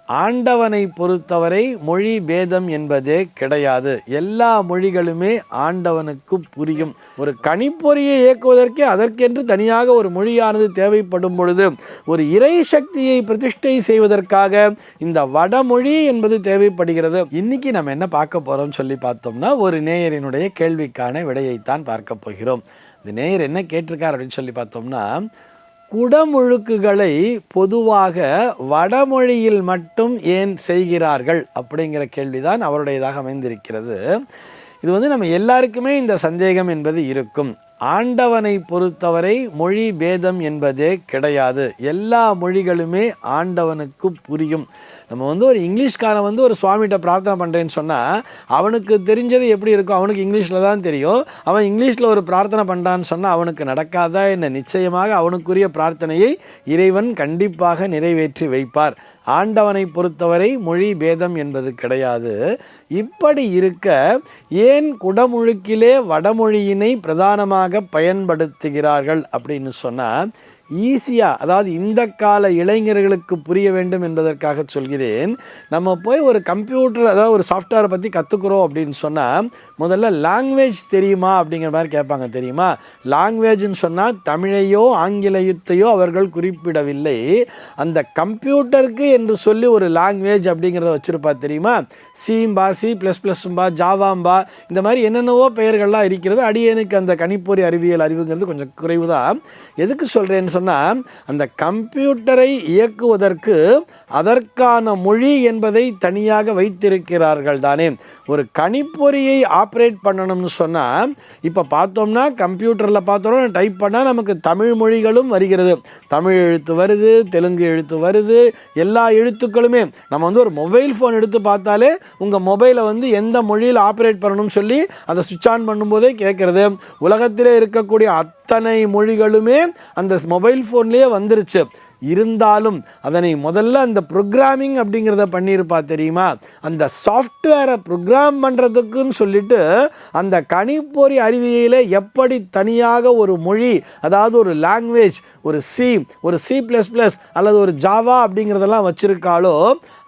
ஆண்டவனை பொறுத்தவரை மொழி பேதம் என்பதே கிடையாது. எல்லா மொழிகளுமே ஆண்டவனுக்கு புரியும். ஒரு கணிப்பொறியை இயக்குவதற்கே அதற்கென்று தனியாக ஒரு மொழியானது தேவைப்படும் பொழுது, ஒரு இறை சக்தியை பிரதிஷ்டை செய்வதற்காக இந்த வடமொழி என்பது தேவைப்படுகிறது. இன்னைக்கு நம்ம என்ன பார்க்க போறோம் சொல்லி பார்த்தோம்னா, ஒரு நேயரினுடைய கேள்விக்கான விடையைத்தான் பார்க்க போகிறோம். இந்த நேயர் என்ன கேட்டிருக்கார் அப்படின்னு சொல்லி பார்த்தோம்னா, குடமுழுக்குகளை பொதுவாக வடமொழியில் மட்டும் ஏன் செய்கிறார்கள் அப்படிங்கிற கேள்விதான் அவருடையதாக அமைந்திருக்கிறது. இது நம்ம எல்லாருக்குமே இந்த சந்தேகம் என்பது இருக்கும். ஆண்டவனை பொறுத்தவரை மொழி பேதம் என்பதே கிடையாது. எல்லா மொழிகளுமே ஆண்டவனுக்கு புரியும். நம்ம ஒரு இங்கிலீஷ்காரன் ஒரு சுவாமிகிட்ட பிரார்த்தனை பண்ணுறேன்னு சொன்னால், அவனுக்கு தெரிஞ்சது எப்படி இருக்கும்? அவனுக்கு இங்கிலீஷில் தான் தெரியும். அவன் இங்கிலீஷில் ஒரு பிரார்த்தனை பண்ணுறான்னு சொன்னால் அவனுக்கு நடக்காதா என்ன? நிச்சயமாக அவனுக்குரிய பிரார்த்தனையை இறைவன் கண்டிப்பாக நிறைவேற்றி வைப்பார். ஆண்டவனை பொறுத்தவரை மொழி பேதம் என்பது கிடையாது. இப்படி இருக்க ஏன் குடமுழுக்கிலே வடமொழியினை பிரதானமாக பயன்படுத்துகிறார்கள் அப்படின்னு சொன்னால், ஈஸியாக, அதாவது இந்த கால இளைஞர்களுக்கு புரிய வேண்டும் என்பதற்காக சொல்கிறேன். நம்ம போய் ஒரு கம்ப்யூட்டர், அதாவது ஒரு சாஃப்ட்வேரை பற்றி கற்றுக்குறோம் அப்படின்னு சொன்னால், முதல்ல லாங்குவேஜ் தெரியுமா அப்படிங்கிற மாதிரி கேட்பாங்க. தெரியுமா? லாங்குவேஜ்னு சொன்னால் தமிழையோ ஆங்கிலத்தையோ அவர்கள் குறிப்பிடவில்லை. அந்த கம்ப்யூட்டருக்கு என்று சொல்லி ஒரு லாங்குவேஜ் அப்படிங்கிறத வச்சுருப்பா. தெரியுமா? சிம்பா, C++பா, ஜாவாம்பா, இந்த மாதிரி என்னென்னவோ பெயர்கள்லாம் இருக்கிறது. அடியேனுக்கு அந்த கணிப்பொறி அறிவியல் அறிவுங்கிறது கொஞ்சம் குறைவு தான். எதுக்கு சொல்கிறேன்னு சொன்னால், அந்த கம்ப்யூட்டரை இயக்குவதற்கு அதற்கான மொழி என்பதை தனியாக வைத்திருக்கிறார்கள் தானே. ஒரு கணிப்பொறியை ஆப்ரேட் பண்ணணும்னு சொன்னால், இப்போ பார்த்தோம்னா கம்ப்யூட்டரில் பார்த்தோம்னா டைப் பண்ணால் நமக்கு தமிழ் மொழிகளும் வருகிறது. தமிழ் எழுத்து வருது, தெலுங்கு எழுத்து வருது, எல்லா எழுத்துக்களுமே. நம்ம ஒரு மொபைல் ஃபோன் எடுத்து பார்த்தாலே உங்கள் மொபைலை எந்த மொழியில் ஆப்ரேட் பண்ணணும்னு சொல்லி அதை சுவிட்ச் ஆன் பண்ணும்போதே கேட்குறது. உலகத்திலே இருக்கக்கூடிய அத்தனை மொழிகளுமே அந்த மொபைல் ஃபோன்லேயே வந்துருச்சு. இருந்தாலும் அதனை முதல்ல அந்த ப்ரோக்ராமிங் அப்படிங்கிறத பண்ணியிருப்பா. தெரியுமா? அந்த சாஃப்ட்வேரை ப்ரோக்ராம் பண்ணுறதுக்குன்னு சொல்லிட்டு அந்த கணிப்பொறி அறிவியலை எப்படி தனியாக ஒரு மொழி, அதாவது ஒரு லாங்குவேஜ், ஒரு C++ அல்லது ஒரு ஜாவா அப்படிங்கிறதெல்லாம் வச்சிருக்காளோ,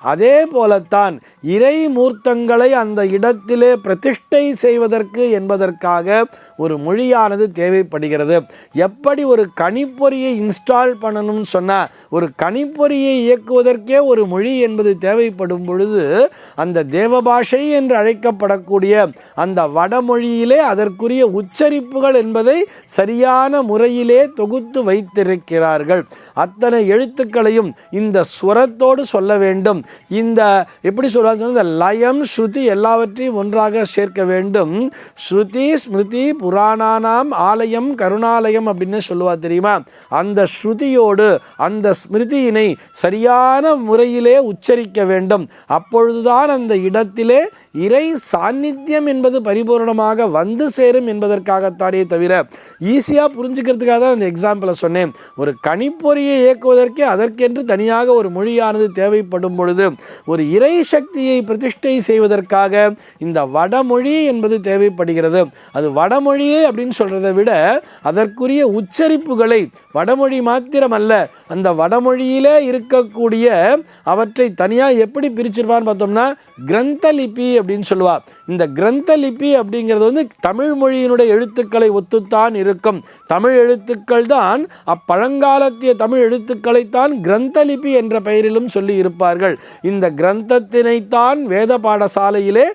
அதே போலத்தான் இறை மூர்த்தங்களை அந்த இடத்திலே பிரதிஷ்டை செய்வதற்கு என்பதற்காக ஒரு மொழியானது தேவைப்படுகிறது. எப்படி ஒரு கணிப்பொறியை இன்ஸ்டால் பண்ணணும்னு சொன்னால், ஒரு கணிப்பொறியை இயக்குவதற்கே ஒரு மொழி என்பது தேவைப்படும் பொழுது, அந்த தேவபாஷை என்று அழைக்கப்படக்கூடிய அந்த வடமொழியிலே அதற்குரிய உச்சரிப்புகள் என்பதை சரியான முறையிலே தொகுத்து வைத்திருக்கிறார்கள். அத்தனை எழுத்துக்களையும் இந்த ஸ்வரத்தோடு சொல்ல வேண்டும். இந்த எப்படி சொல்றாங்க, இந்த லயம் ஸ்ருதி எல்லாவற்றையும் ஒன்றாக சேர்க்க வேண்டும். ஸ்ருதி ஸ்மிருதி புராணானாம் ஆலயம் கருணாலயம் அப்படின்னு சொல்லுவா. தெரியுமா? அந்த ஸ்ருதியோடு அந்த ஸ்மிருதியினை சரியான முறையிலே உச்சரிக்க வேண்டும். அப்பொழுதுதான் அந்த இடத்திலே இறை சாநித்தியம் என்பது பரிபூர்ணமாக வந்து சேரும் என்பதற்காகத்தானே தவிர, ஈஸியாக புரிஞ்சுக்கிறதுக்காக தான் அந்த எக்ஸாம்பிளை சொன்னேன். ஒரு கணிப்பொறியை இயக்குவதற்கே அதற்கென்று தனியாக ஒரு மொழியானது தேவைப்படும் பொழுது, ஒரு இறை சக்தியை பிரதிஷ்டை செய்வதற்காக இந்த வடமொழி என்பது தேவைப்படுகிறது. அது வடமொழியே அப்படின்னு சொல்கிறத விட அதற்குரிய உச்சரிப்புகளை, வடமொழி மாத்திரமல்ல, அந்த வடமொழியிலே இருக்கக்கூடிய அவற்றை தனியாக எப்படி பிரிச்சிருப்பான்னு பார்த்தோம்னா, கிரந்த லிபி அப்படின்னு சொல்லுவா. இந்த கிரந்த லிபி அப்படிங்கிறது தமிழ் மொழியினுடைய எழுத்துக்களை ஒத்துத்தான் இருக்கும். தமிழ் எழுத்துக்கள் தான், அப்பழங்காலத்திய தமிழ் எழுத்துக்களைத்தான் கிரந்த லிபி என்ற பெயரிலும் சொல்லி இருப்பார்கள். இந்த கிரந்தத்தினைத்தான் வேத பாடசாலையிலே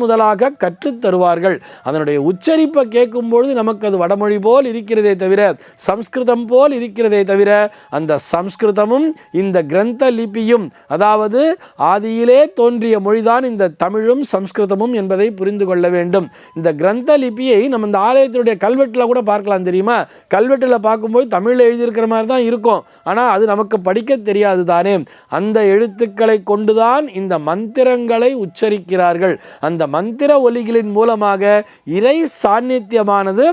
முதலாக கற்றுத் தருவார்கள். அதனுடைய உச்சரிப்பை கேட்கும்பொழுது நமக்கு அது வடமொழி போல் இருக்கிறதே தவிர, சம்ஸ்கிருதம் போல் இருக்கிறதே தவிர, அந்த சம்ஸ்கிருதமும் இந்த கிரந்த லிபியும், அதாவது ஆதியிலே தோன்றிய மொழிதான் இந்த தமிழும் சம்ஸ்கிருதமும் என்பதை புரிந்து கொள்ள வேண்டும். இந்த கிரந்த லிபியை நம்ம இந்த ஆலயத்தினுடைய கல்வெட்டில் கூட பார்க்கலாம். தெரியுமா? கல்வெட்டில் பார்க்கும்போது தமிழில் எழுதியிருக்கிற மாதிரி தான் இருக்கும். ஆனால் அது நமக்கு படிக்க தெரியாது தானே. அந்த எழுத்துக்களை கொண்டுதான் இந்த மந்திரங்களை உச்சரிக்கிறார்கள். அந்த மந்திர ஒலிகளின் மூலமாக இறை சாநித்தியமானது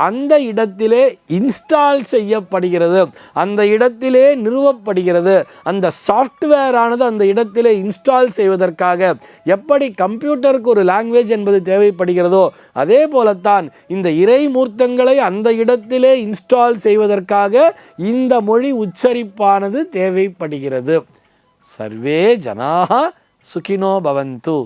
அந்த இடத்திலே இன்ஸ்டால் செய்யப்படுகிறது, அந்த இடத்திலே நிறுவப்படுகிறது. அந்த சாஃப்ட்வேர் ஆனது அந்த இடத்திலே இன்ஸ்டால் செய்வதற்காக எப்படி கம்ப்யூட்டருக்கு ஒரு லாங்குவேஜ் என்பது தேவைப்படுகிறதோ, அதே போலத்தான் இந்த இறை மூர்த்தங்களை அந்த இடத்திலே இன்ஸ்டால் செய்வதற்காக இந்த மொழி உச்சரிப்பானது தேவைப்படுகிறது. சர்வே ஜனாக சுகினோ பவந்து